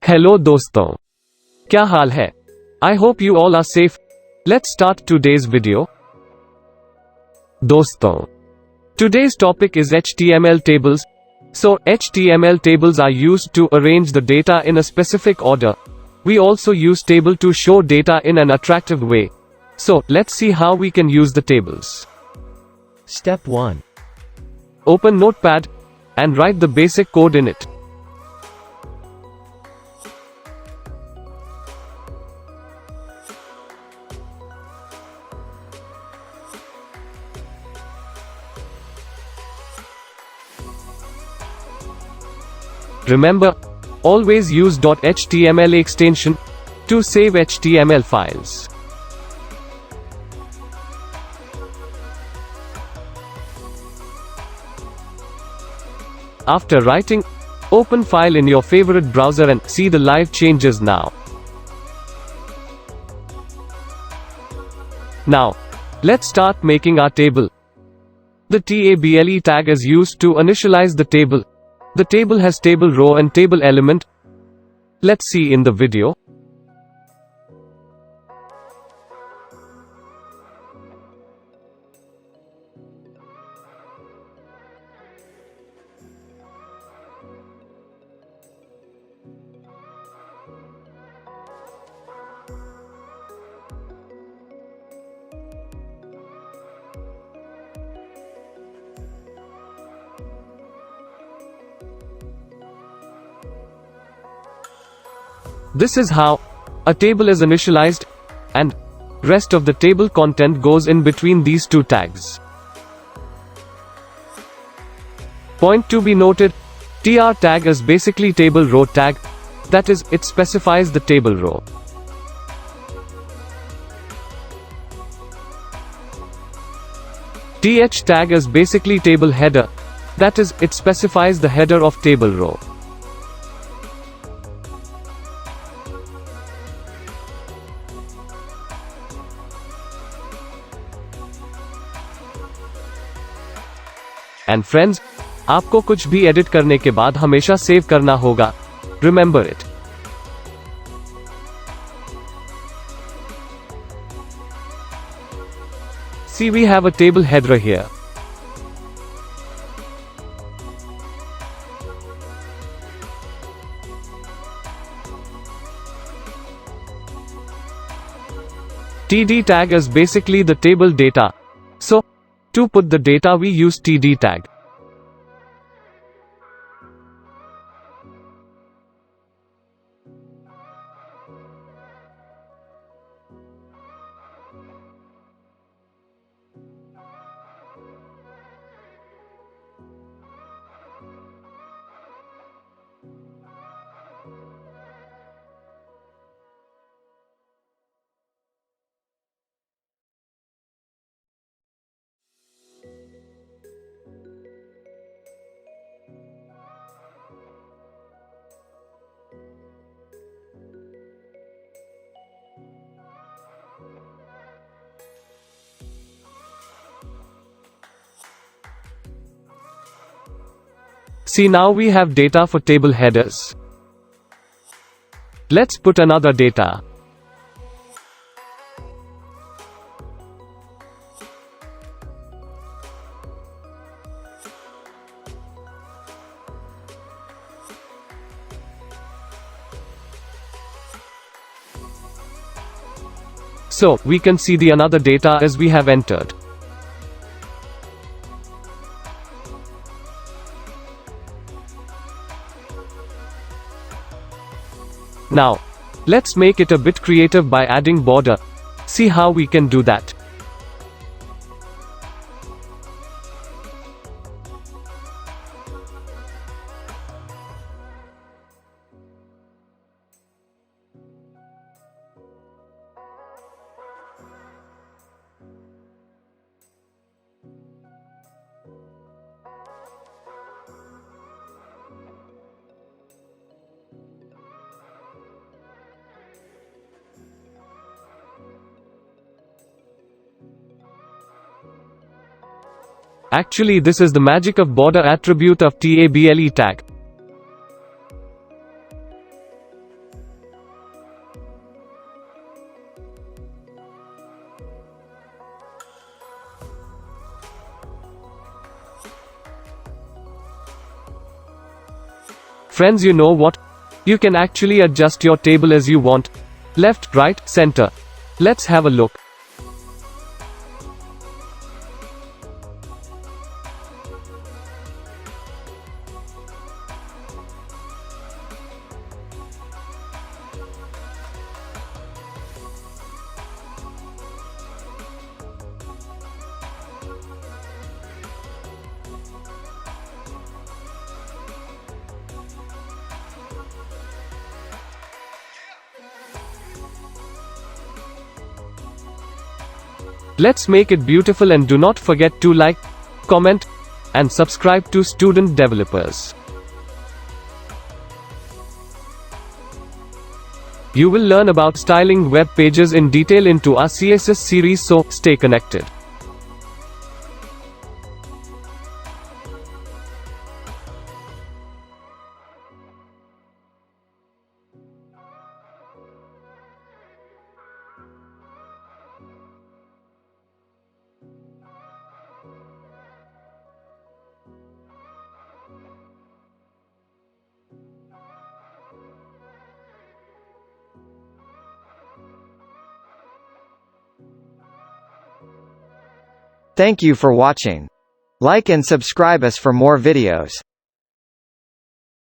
Hello दोस्तों, क्या हाल है? I hope you all are safe. Let's start today's video. दोस्तों, today's topic is HTML tables. So HTML tables are used to arrange the data in a specific order. We also use table to show data in an attractive way. So let's see how we can use the tables. Step 1. Open Notepad and write the basic code in it. Remember, always use .html extension to save HTML files. After writing, open file in your favorite browser and see the live changes now. Now, let's start making our table. The table tag is used to initialize the table. The table has table row and table element. Let's see in the video. This is how a table is initialized, and rest of the table content goes in between these two tags. Point to be noted, tr tag is basically table row tag, that is, it specifies the table row. Th tag is basically table header, that is, it specifies the header of table row. And friends, आपको कुछ भी edit करने के बाद हमेशा save करना होगा. Remember it. See, we have a table header here. Td tag is basically the table data. So, to put the data we use td tag. See, now we have data for table headers. Let's put another data. So, we can see the another data as we have entered. Now, let's make it a bit creative by adding border. See how we can do that. Actually, this is the magic of border attribute of table tag. Friends, you know what? You can actually adjust your table as you want. Left, right, center. Let's have a look. Let's make it beautiful, and do not forget to like, comment, and subscribe to Student Developers. You will learn about styling web pages in detail into our CSS series, so stay connected. Thank you for watching. Like and subscribe us for more videos.